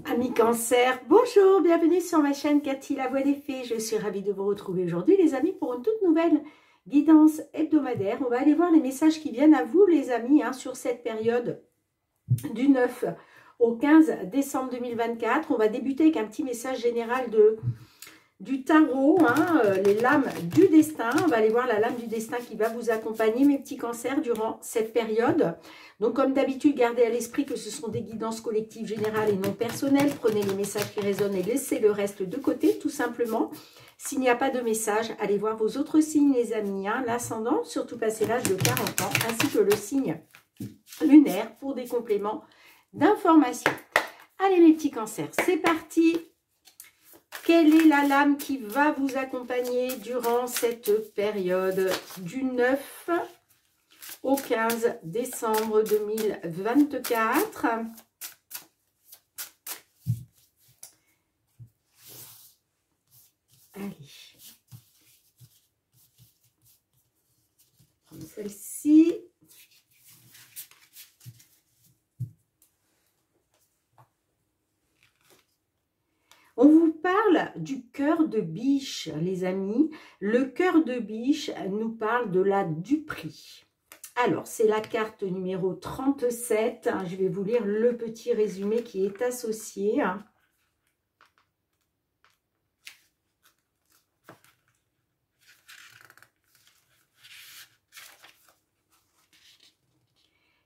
Amis Cancer, bonjour, bienvenue sur ma chaîne Cathy la Voix des Fées. Je suis ravie de vous retrouver aujourd'hui les amis pour une toute nouvelle guidance hebdomadaire. On va aller voir les messages qui viennent à vous les amis sur cette période du 9 au 15 décembre 2024. On va débuter avec un petit message général du tarot, les lames du destin. On va aller voir la lame du destin qui va vous accompagner, mes petits cancers, durant cette période. Donc, comme d'habitude, gardez à l'esprit que ce sont des guidances collectives générales et non personnelles. Prenez les messages qui résonnent et laissez le reste de côté, tout simplement. S'il n'y a pas de message, allez voir vos autres signes, les amis. L'ascendant, surtout passé l'âge de 40 ans, ainsi que le signe lunaire pour des compléments d'information. Allez, mes petits cancers, c'est parti. Quelle est la lame qui va vous accompagner durant cette période du 9 au 15 décembre 2024? Allez. Celle-ci. On vous parle du cœur de biche, les amis. Le cœur de biche nous parle de la duperie. Alors, c'est la carte numéro 37. Je vais vous lire le petit résumé qui est associé.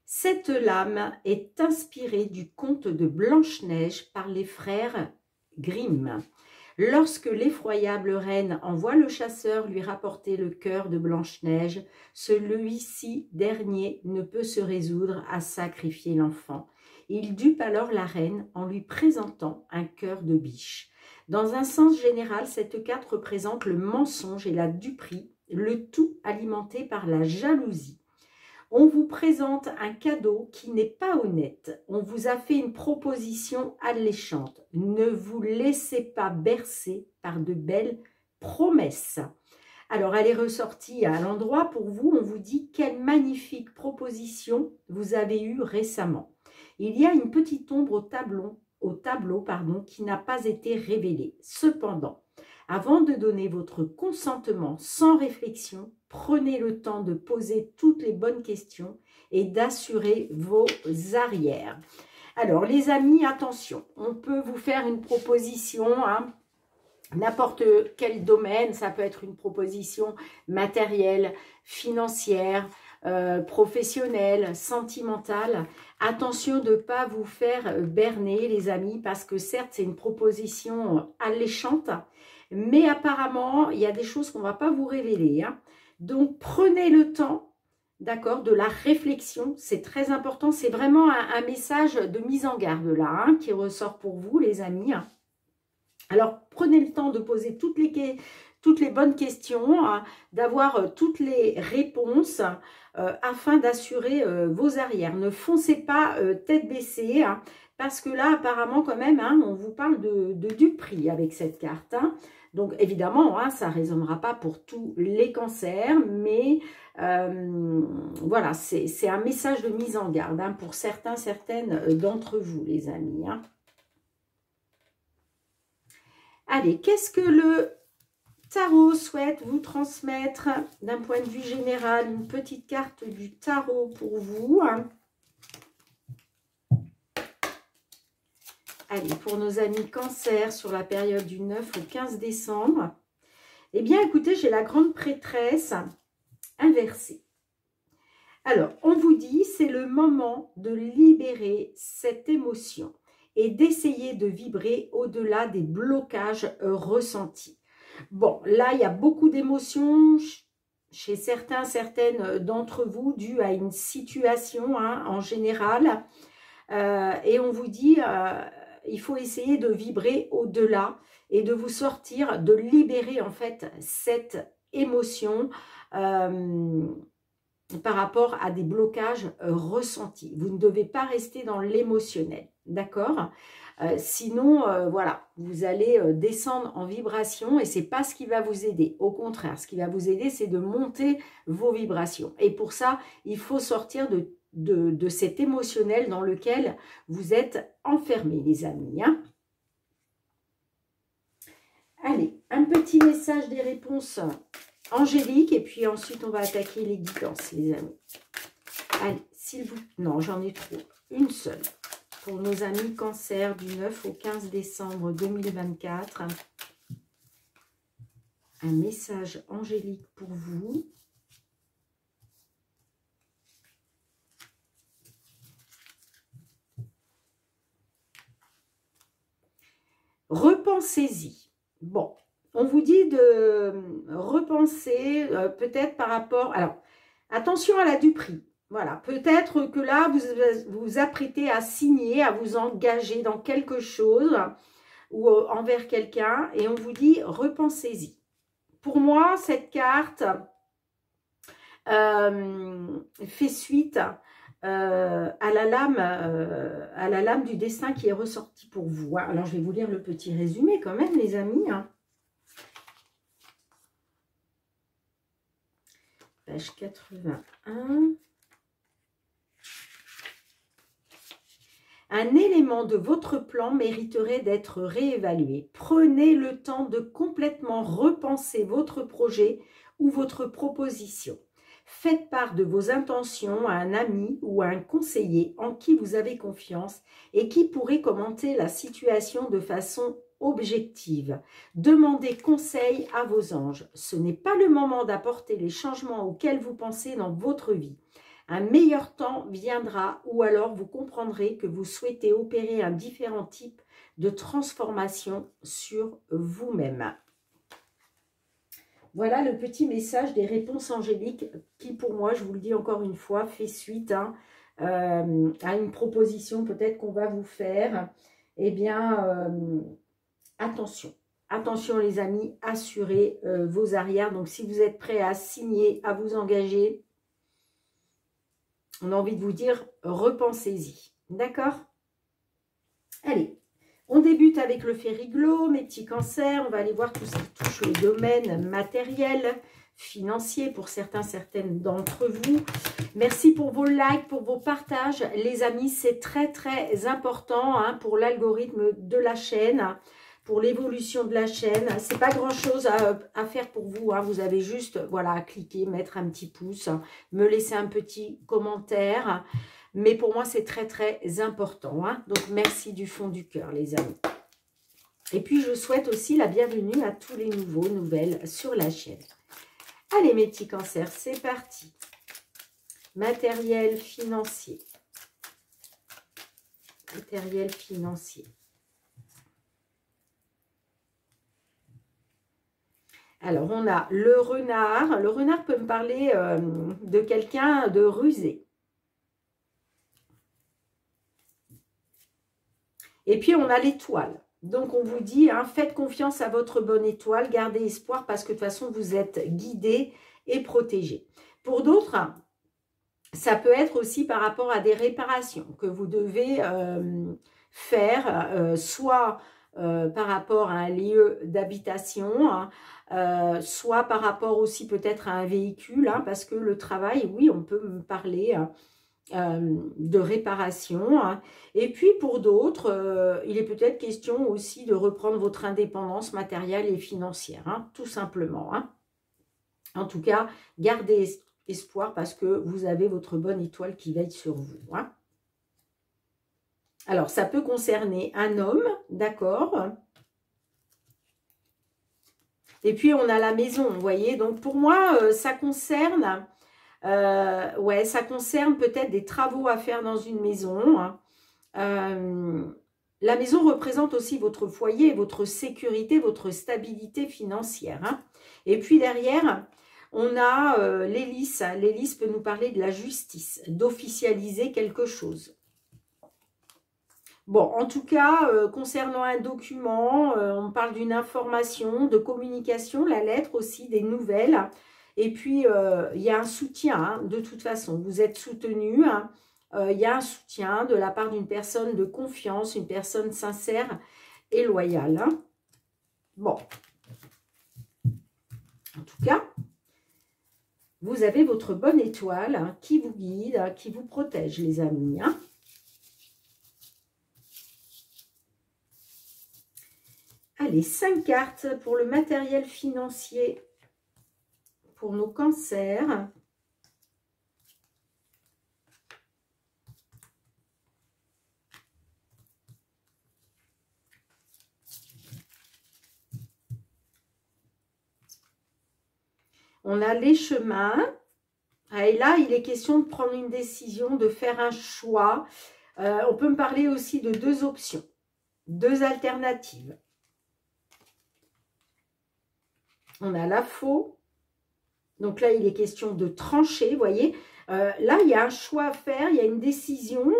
Cette lame est inspirée du conte de Blanche-Neige par les frères Grimm. Lorsque l'effroyable reine envoie le chasseur lui rapporter le cœur de Blanche-Neige, celui-ci dernier ne peut se résoudre à sacrifier l'enfant. Il dupe alors la reine en lui présentant un cœur de biche. Dans un sens général, cette carte représente le mensonge et la duperie, le tout alimenté par la jalousie. On vous présente un cadeau qui n'est pas honnête. On vous a fait une proposition alléchante. Ne vous laissez pas bercer par de belles promesses. Alors, elle est ressortie à l'endroit pour vous. On vous dit quelle magnifique proposition vous avez eue récemment. Il y a une petite ombre au tableau, qui n'a pas été révélée. Cependant, avant de donner votre consentement sans réflexion, prenez le temps de poser toutes les bonnes questions et d'assurer vos arrières. Alors, les amis, attention, on peut vous faire une proposition, n'importe quel domaine, ça peut être une proposition matérielle, financière, professionnelle, sentimentale. Attention de ne pas vous faire berner, les amis, parce que certes, c'est une proposition alléchante, mais apparemment, il y a des choses qu'on ne va pas vous révéler. Donc, prenez le temps, d'accord, de la réflexion. C'est très important. C'est vraiment un message de mise en garde, là, qui ressort pour vous, les amis. Alors, prenez le temps de poser toutes les bonnes questions, d'avoir toutes les réponses afin d'assurer vos arrières. Ne foncez pas tête baissée, parce que là, apparemment, quand même, on vous parle de duperie avec cette carte. Donc, évidemment, ça ne résonnera pas pour tous les cancers, mais voilà, c'est un message de mise en garde pour certaines d'entre vous, les amis. Allez, qu'est-ce que le tarot souhaite vous transmettre d'un point de vue général? Une petite carte du tarot pour vous. Allez, pour nos amis cancer sur la période du 9 au 15 décembre. Eh bien, écoutez, j'ai la grande prêtresse inversée. Alors, on vous dit, c'est le moment de libérer cette émotion et d'essayer de vibrer au-delà des blocages ressentis. Bon, là, il y a beaucoup d'émotions chez certaines d'entre vous dues à une situation en général. Et on vous dit, il faut essayer de vibrer au-delà et de vous sortir, de libérer en fait cette émotion par rapport à des blocages ressentis. Vous ne devez pas rester dans l'émotionnel, d'accord? Sinon, voilà, vous allez descendre en vibration et c'est pas ce qui va vous aider. Au contraire, ce qui va vous aider, c'est de monter vos vibrations. Et pour ça, il faut sortir de de cet émotionnel dans lequel vous êtes enfermés, les amis. Hein. Allez, un petit message des réponses angéliques et puis ensuite on va attaquer les guidances, les amis. Allez, s'il vous plaît. Non, j'en ai trop. Une seule. Pour nos amis Cancer du 9 au 15 décembre 2024. Un message angélique pour vous. Repensez-y. Bon, on vous dit de repenser peut-être par rapport... Alors, attention à la duperie. Voilà, peut-être que là, vous vous apprêtez à signer, à vous engager dans quelque chose ou envers quelqu'un et on vous dit repensez-y. Pour moi, cette carte fait suite à la lame du destin qui est ressortie pour vous. Alors, je vais vous lire le petit résumé quand même, les amis. Page 81. Un élément de votre plan mériterait d'être réévalué. Prenez le temps de complètement repenser votre projet ou votre proposition. Faites part de vos intentions à un ami ou à un conseiller en qui vous avez confiance et qui pourrait commenter la situation de façon objective. Demandez conseil à vos anges. Ce n'est pas le moment d'apporter les changements auxquels vous pensez dans votre vie. Un meilleur temps viendra ou alors vous comprendrez que vous souhaitez opérer un différent type de transformation sur vous-même. Voilà le petit message des réponses angéliques qui, pour moi, je vous le dis encore une fois, fait suite à une proposition peut-être qu'on va vous faire. Eh bien, attention. Attention les amis, assurez vos arrières. Donc, si vous êtes prêts à signer, à vous engager, on a envie de vous dire, repensez-y. D'accord? Allez, on débute avec le Fériglo, mes petits cancers. On va aller voir tout ce qui touche le domaine matériel, financier pour certaines d'entre vous. Merci pour vos likes, pour vos partages. Les amis, c'est très, très important hein, pour l'algorithme de la chaîne, pour l'évolution de la chaîne. C'est pas grand-chose à faire pour vous. Hein. Vous avez juste voilà, à cliquer, mettre un petit pouce, me laisser un petit commentaire. Mais pour moi, c'est très, très important. Hein. Donc, merci du fond du cœur, les amis. Et puis, je souhaite aussi la bienvenue à tous les nouvelles sur la chaîne. Allez, mes petits cancers, c'est parti. Matériel financier. Matériel financier. Alors, on a le renard. Le renard peut me parler de quelqu'un de rusé. Et puis, on a l'étoile. Donc, on vous dit, hein, faites confiance à votre bonne étoile, gardez espoir parce que de toute façon, vous êtes guidé et protégé. Pour d'autres, ça peut être aussi par rapport à des réparations que vous devez faire, soit par rapport à un lieu d'habitation, hein, soit par rapport aussi peut-être à un véhicule, hein, parce que le travail, oui, on peut me parler de réparation. Hein. Et puis pour d'autres, il est peut-être question aussi de reprendre votre indépendance matérielle et financière, hein, tout simplement. Hein. En tout cas, gardez espoir parce que vous avez votre bonne étoile qui veille sur vous. Hein. Alors, ça peut concerner un homme, d'accord. Et puis, on a la maison, vous voyez. Donc, pour moi, ça concerne... ouais, ça concerne peut-être des travaux à faire dans une maison. Hein. La maison représente aussi votre foyer, votre sécurité, votre stabilité financière. Hein. Et puis derrière, on a l'hélice. L'hélice peut nous parler de la justice, d'officialiser quelque chose. Bon, en tout cas, concernant un document, on parle d'une information, de communication, la lettre aussi, des nouvelles. Et puis, il y a un soutien, hein, de toute façon. Vous êtes soutenu. Hein, il y a un soutien de la part d'une personne de confiance, une personne sincère et loyale. Hein. Bon. En tout cas, vous avez votre bonne étoile hein, qui vous guide, hein, qui vous protège, les amis. Hein. Allez, 5 cartes pour le matériel financier pour nos cancers. On a les chemins. Et là, il est question de prendre une décision, de faire un choix. On peut me parler aussi de 2 options, 2 alternatives. On a la faux. Donc là, il est question de trancher, vous voyez. Là, il y a un choix à faire, il y a une décision.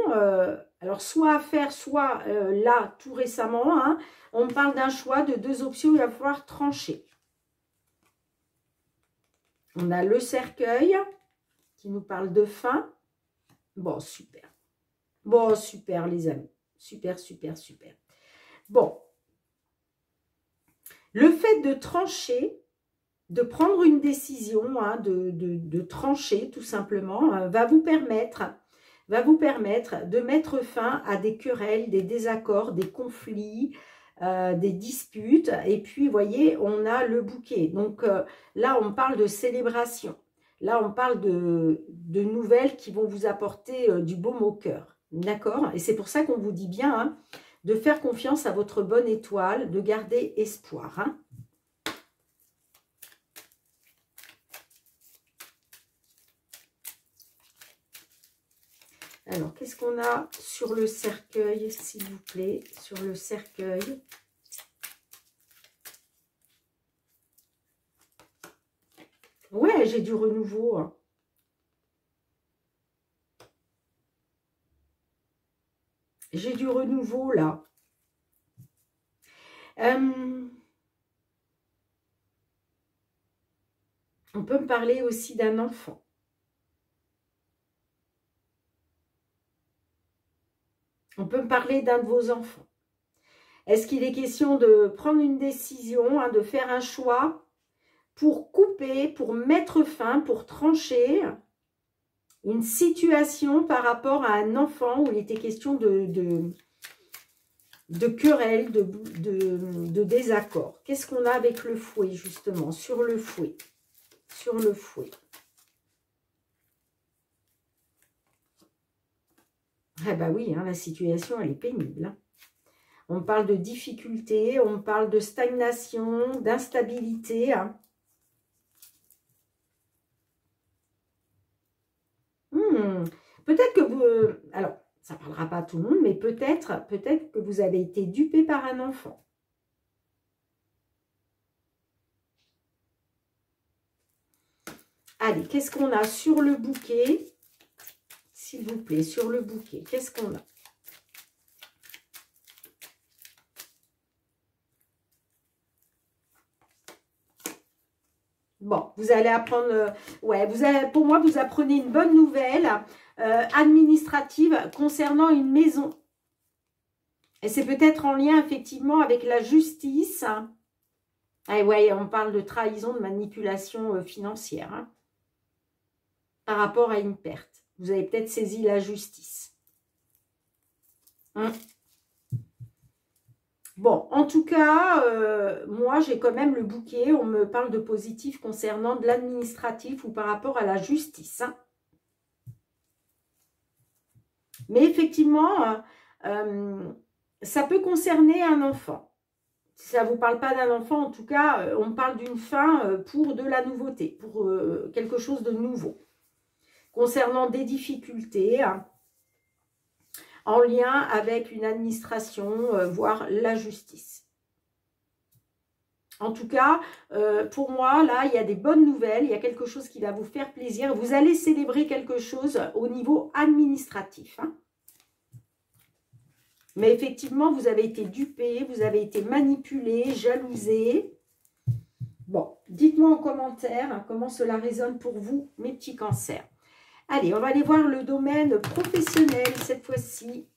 Alors, soit à faire, soit là, tout récemment, hein, on me parle d'un choix de 2 options, il va falloir trancher. On a le cercueil qui nous parle de fin. Bon, super. Bon, super, les amis. Super, super, super. Bon. Le fait de trancher, de prendre une décision, hein, de trancher tout simplement, va vous permettre de mettre fin à des querelles, des désaccords, des conflits, des disputes. Et puis, vous voyez, on a le bouquet. Donc là, on parle de célébration. Là, on parle de nouvelles qui vont vous apporter du baume au cœur. D'accord? Et c'est pour ça qu'on vous dit bien hein, de faire confiance à votre bonne étoile, de garder espoir. Hein. Alors, qu'est-ce qu'on a sur le cercueil, s'il vous plaît, sur le cercueil? Ouais, j'ai du renouveau. Hein. J'ai du renouveau, là. On peut me parler aussi d'un enfant. On peut me parler d'un de vos enfants. Est-ce qu'il est question de prendre une décision, hein, de faire un choix pour couper, pour mettre fin, pour trancher une situation par rapport à un enfant où il était question de querelle, de désaccord? Qu'est-ce qu'on a avec le fouet, justement, sur le fouet? Sur le fouet. Ah bah oui, hein, la situation, elle est pénible. Hein. On parle de difficultés, on parle de stagnation, d'instabilité. Hein. Peut-être que vous... Alors, ça ne parlera pas à tout le monde, mais peut-être que vous avez été dupé par un enfant. Allez, qu'est-ce qu'on a sur le bouquet? S'il vous plaît, sur le bouquet, qu'est-ce qu'on a? Bon, vous allez apprendre... ouais, pour moi, vous apprenez une bonne nouvelle administrative concernant une maison. Et c'est peut-être en lien, effectivement, avec la justice. Ah ouais, on parle de trahison, de manipulation financière. Hein, par rapport à une perte. Vous avez peut-être saisi la justice. Hein. Bon, en tout cas, moi, j'ai quand même le bouquet. On me parle de positif concernant de l'administratif ou par rapport à la justice. Hein. Mais effectivement, ça peut concerner un enfant. Si ça ne vous parle pas d'un enfant, en tout cas, on parle d'une fin pour de la nouveauté, pour quelque chose de nouveau. Concernant des difficultés hein, en lien avec une administration, voire la justice. En tout cas, pour moi, là, il y a des bonnes nouvelles, il y a quelque chose qui va vous faire plaisir. Vous allez célébrer quelque chose au niveau administratif. Hein. Mais effectivement, vous avez été dupé, vous avez été manipulé, jalousé. Bon, dites-moi en commentaire hein, comment cela résonne pour vous, mes petits cancers. Allez, on va aller voir le domaine professionnel cette fois-ci,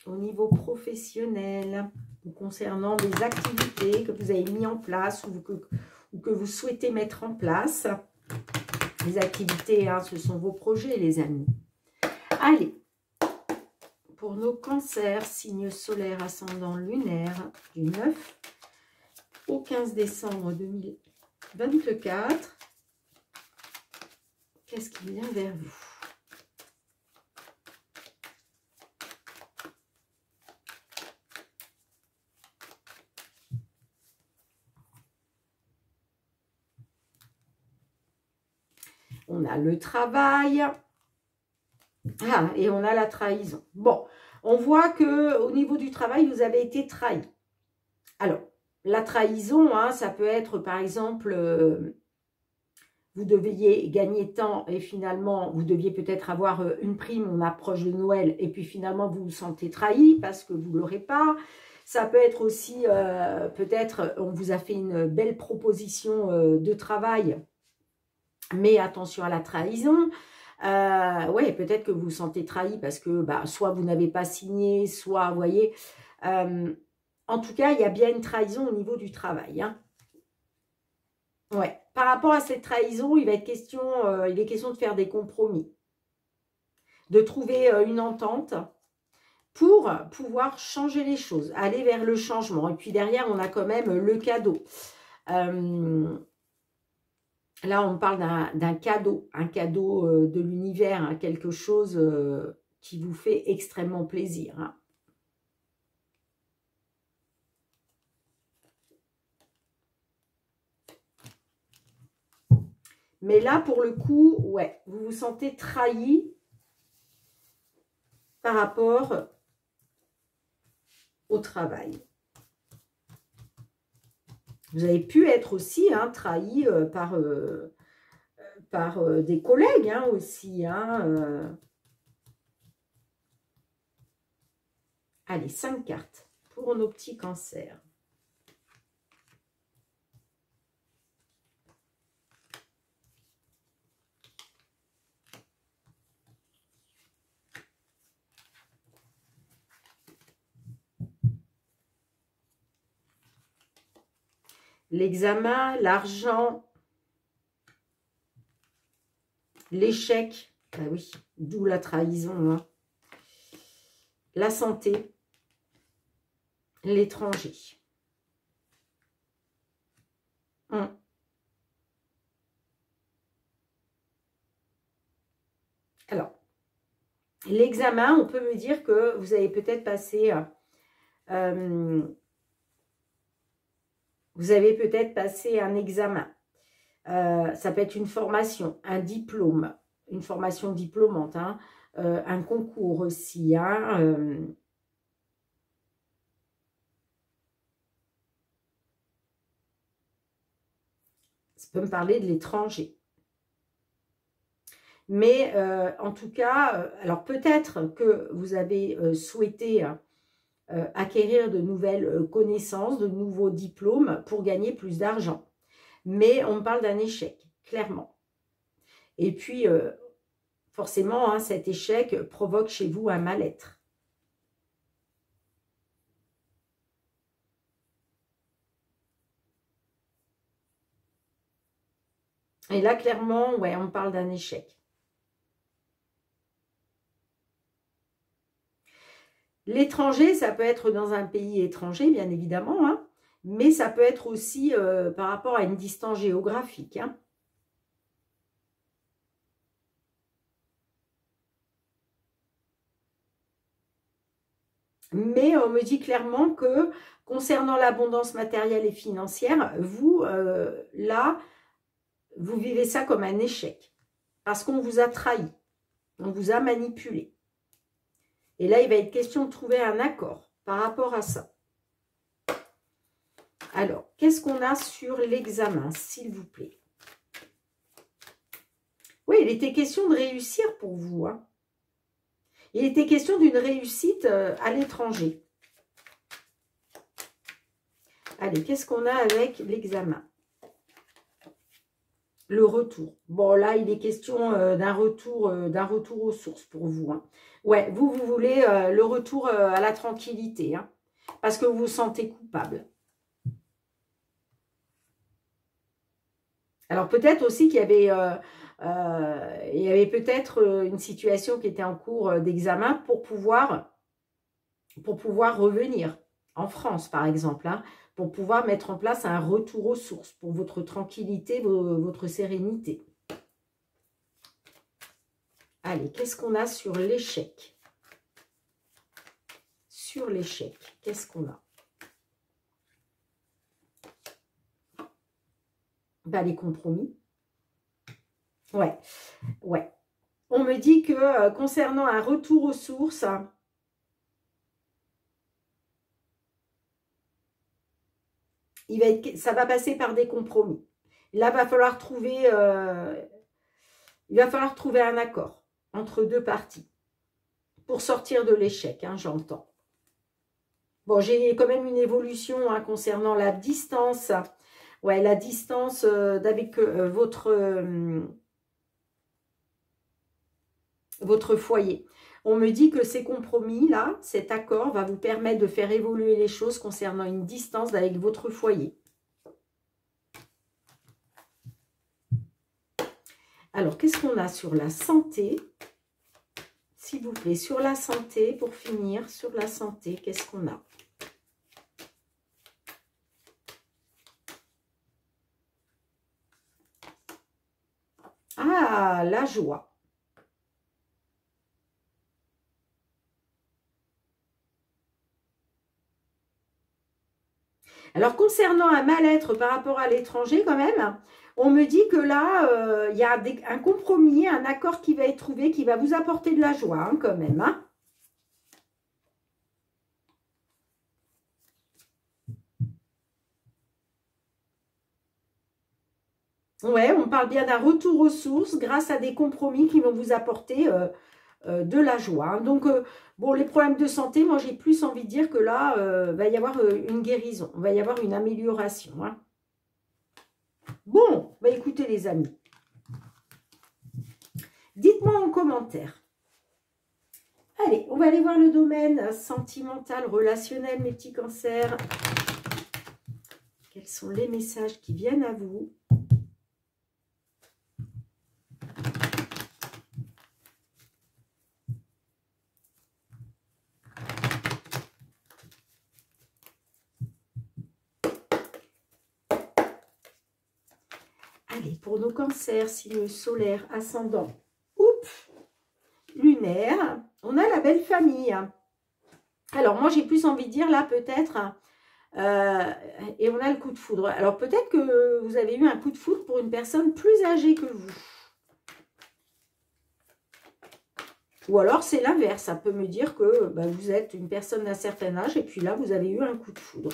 au niveau professionnel, concernant des activités que vous avez mis en place ou que vous souhaitez mettre en place. Les activités, hein, ce sont vos projets, les amis. Allez, pour nos cancers, signes solaires, ascendant lunaire, du 9 au 15 décembre 2024, qu'est-ce qui vient vers vous? On a le travail. Ah, et on a la trahison. Bon, on voit que au niveau du travail, vous avez été trahi. Alors, la trahison, hein, ça peut être, par exemple, vous deviez gagner tant et finalement, vous deviez peut-être avoir une prime, on approche de Noël, et puis finalement, vous vous sentez trahi parce que vous ne l'aurez pas. Ça peut être aussi, peut-être, on vous a fait une belle proposition de travail, mais attention à la trahison. Ouais, peut-être que vous vous sentez trahi parce que bah, soit vous n'avez pas signé, soit, vous voyez, en tout cas, il y a bien une trahison au niveau du travail. Hein. Ouais, par rapport à cette trahison, il est question de faire des compromis, de trouver une entente pour pouvoir changer les choses, aller vers le changement. Et puis derrière, on a quand même le cadeau. Là, on parle d'un cadeau, un cadeau de l'univers, hein, quelque chose qui vous fait extrêmement plaisir. Hein. Mais là, pour le coup, ouais, vous vous sentez trahi par rapport au travail. Vous avez pu être aussi hein, trahi par des collègues hein, aussi. Hein, Allez, 5 cartes pour nos petits cancers. L'examen, l'argent, l'échec, ah oui, d'où la trahison, hein. La santé, l'étranger. Alors, l'examen, on peut me dire que vous avez peut-être passé... vous avez peut-être passé un examen. Ça peut être une formation, un diplôme, une formation diplômante, hein, un concours aussi. Hein, ça peut me parler de l'étranger. Mais en tout cas, alors peut-être que vous avez souhaité acquérir de nouvelles connaissances, de nouveaux diplômes pour gagner plus d'argent. Mais on me parle d'un échec, clairement. Et puis, forcément, hein, cet échec provoque chez vous un mal-être. Et là, clairement, ouais, on me parle d'un échec. L'étranger, ça peut être dans un pays étranger, bien évidemment, hein, mais ça peut être aussi par rapport à une distance géographique. Hein. Mais on me dit clairement que concernant l'abondance matérielle et financière, vous, là, vous vivez ça comme un échec. Parce qu'on vous a trahi, on vous a manipulé. Et là, il va être question de trouver un accord par rapport à ça. Alors, qu'est-ce qu'on a sur l'examen, s'il vous plaît? Oui, il était question de réussir pour vous. Hein. Il était question d'une réussite à l'étranger. Allez, qu'est-ce qu'on a avec l'examen? Le retour. Bon, là, il est question d'un retour aux sources pour vous. Hein. Ouais, vous voulez le retour à la tranquillité. Hein, parce que vous vous sentez coupable. Alors, peut-être aussi qu'il y avait il y avait peut-être une situation qui était en cours d'examen pour pouvoir revenir en France, par exemple, hein, pour pouvoir mettre en place un retour aux sources pour votre tranquillité, votre sérénité. Allez, qu'est-ce qu'on a sur l'échec? Sur l'échec, qu'est-ce qu'on a? Ben, les compromis. Ouais, ouais. On me dit que concernant un retour aux sources, ça va passer par des compromis. Là, il va falloir trouver un accord entre deux parties pour sortir de l'échec, hein, j'entends. Bon, j'ai quand même une évolution hein, concernant la distance. Ouais, la distance avec votre foyer. On me dit que ces compromis-là, cet accord va vous permettre de faire évoluer les choses concernant une distance avec votre foyer. Alors, qu'est-ce qu'on a sur la santé? S'il vous plaît, sur la santé, pour finir, sur la santé, qu'est-ce qu'on a? Ah, la joie. Alors, concernant un mal-être par rapport à l'étranger, quand même, on me dit que là, il y a un compromis, un accord qui va être trouvé, qui va vous apporter de la joie, hein, quand même. Hein. Ouais, on parle bien d'un retour aux sources grâce à des compromis qui vont vous apporter de la joie. Hein. Donc, bon, les problèmes de santé, moi, j'ai plus envie de dire que là, va y avoir une guérison, va y avoir une amélioration. Hein. Bon, bah écoutez les amis, dites-moi en commentaire. Allez, on va aller voir le domaine sentimental, relationnel, mes petits cancers. Quels sont les messages qui viennent à vous? Allez, pour nos cancers, signe solaire, ascendant, lunaire, on a la belle famille. Alors, moi, j'ai plus envie de dire, là, peut-être, et on a le coup de foudre. Alors, peut-être que vous avez eu un coup de foudre pour une personne plus âgée que vous. Ou alors, c'est l'inverse. Ça peut me dire que bah, vous êtes une personne d'un certain âge, et puis là, vous avez eu un coup de foudre.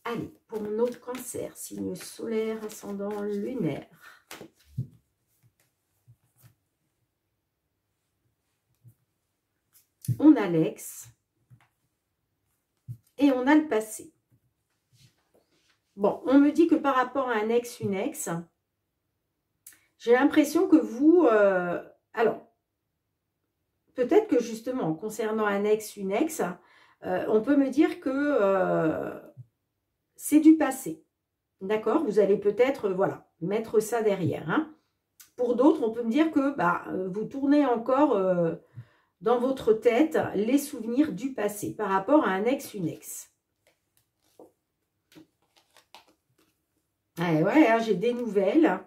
Allez, pour nos cancers, signe solaire, ascendant, lunaire. On a l'ex et on a le passé. Bon, on me dit que par rapport à un ex, une ex, j'ai l'impression que vous... alors, peut-être que justement, concernant un ex, une ex, on peut me dire que c'est du passé. D'accord? Vous allez peut-être, voilà, mettre ça derrière. Hein. Pour d'autres, on peut me dire que bah, vous tournez encore... dans votre tête les souvenirs du passé par rapport à un ex, une ex. Ouais, hein, j'ai des nouvelles.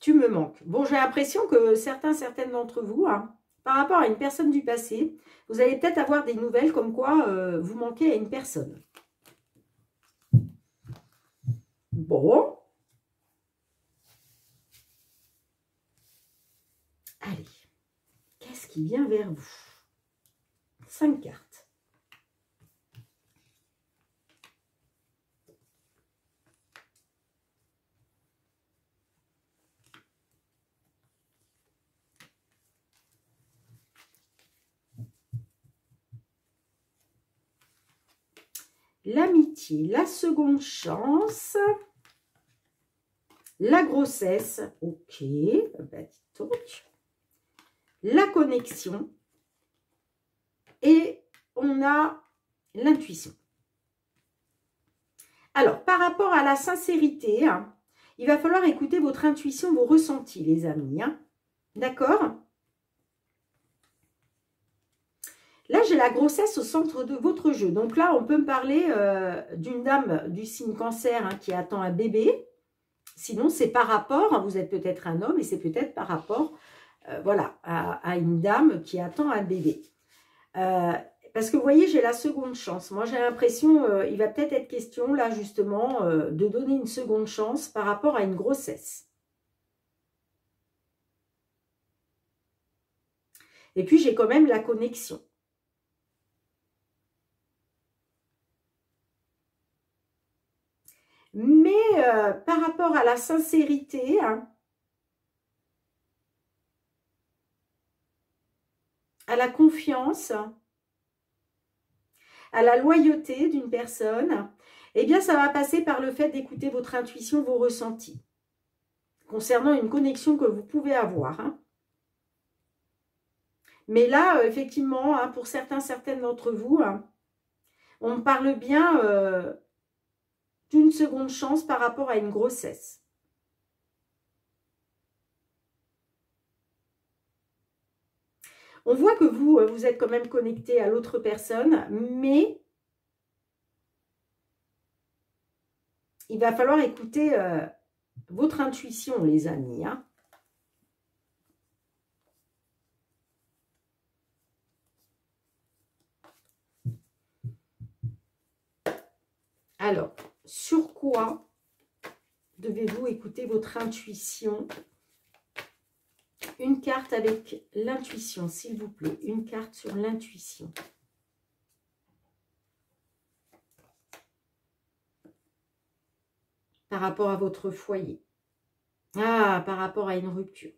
Tu me manques. Bon, j'ai l'impression que certaines d'entre vous, hein, par rapport à une personne du passé, vous allez peut-être avoir des nouvelles comme quoi vous manquez à une personne. Bon. Allez. Qu'est-ce qui vient vers vous? 5 cartes. L'amitié, la seconde chance, la grossesse, ok, bah, dis donc. La connexion et on a l'intuition. Alors, par rapport à la sincérité, hein, il va falloir écouter votre intuition, vos ressentis, les amis. Hein. D'accord? Là, j'ai la grossesse au centre de votre jeu. Donc là, on peut me parler d'une dame du signe cancer hein, qui attend un bébé. Sinon, c'est par rapport, hein, vous êtes peut-être un homme et c'est peut-être par rapport voilà, à une dame qui attend un bébé. Parce que vous voyez, j'ai la seconde chance. Moi, j'ai l'impression, il va peut-être être question, là, justement, de donner une seconde chance par rapport à une grossesse. Et puis, j'ai quand même la connexion. Mais par rapport à la sincérité, hein, à la confiance, à la loyauté d'une personne, eh bien, ça va passer par le fait d'écouter votre intuition, vos ressentis, concernant une connexion que vous pouvez avoir. Hein. Mais là, effectivement, hein, pour certaines d'entre vous, hein, on me parle bien d'une seconde chance par rapport à une grossesse. On voit que vous êtes quand même connecté à l'autre personne, mais il va falloir écouter votre intuition, les amis. Hein. Alors, sur quoi devez-vous écouter votre intuition? Une carte avec l'intuition, s'il vous plaît. Une carte sur l'intuition. Par rapport à votre foyer. Ah, par rapport à une rupture.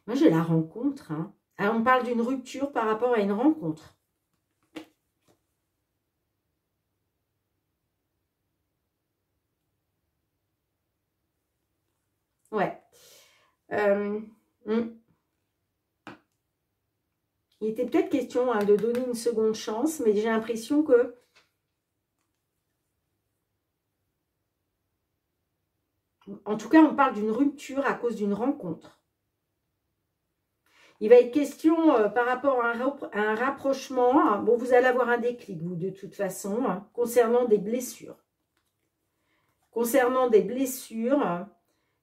Moi, j'ai la rencontre. Hein. Alors, on parle d'une rupture par rapport à une rencontre. Ouais. Il était peut-être question hein, de donner une seconde chance, mais j'ai l'impression que en tout cas, on parle d'une rupture à cause d'une rencontre. Il va être question par rapport à un rapprochement. Hein. Bon, vous allez avoir un déclic, vous, de toute façon, hein, concernant des blessures. Concernant des blessures.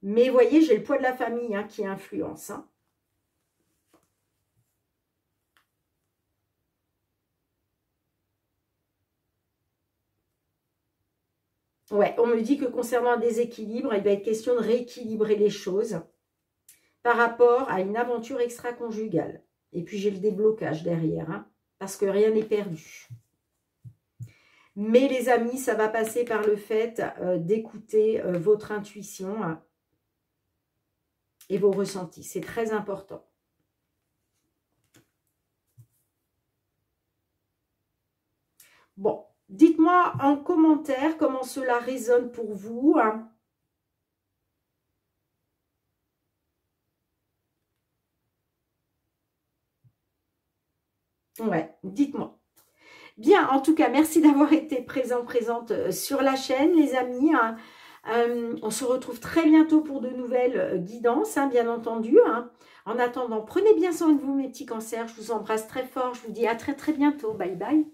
Mais vous voyez, j'ai le poids de la famille hein, qui influence. Hein. Ouais, on me dit que concernant un déséquilibre, il va être question de rééquilibrer les choses par rapport à une aventure extra-conjugale. Et puis, j'ai le déblocage derrière, hein, parce que rien n'est perdu. Mais les amis, ça va passer par le fait d'écouter votre intuition hein, et vos ressentis. C'est très important. Bon, dites-moi en commentaire comment cela résonne pour vous. Hein. Ouais, dites-moi. Bien, en tout cas, merci d'avoir été présente sur la chaîne, les amis. Hein. On se retrouve très bientôt pour de nouvelles guidances, hein, bien entendu. Hein. En attendant, prenez bien soin de vous, mes petits cancers. Je vous embrasse très fort. Je vous dis à très, très bientôt. Bye, bye.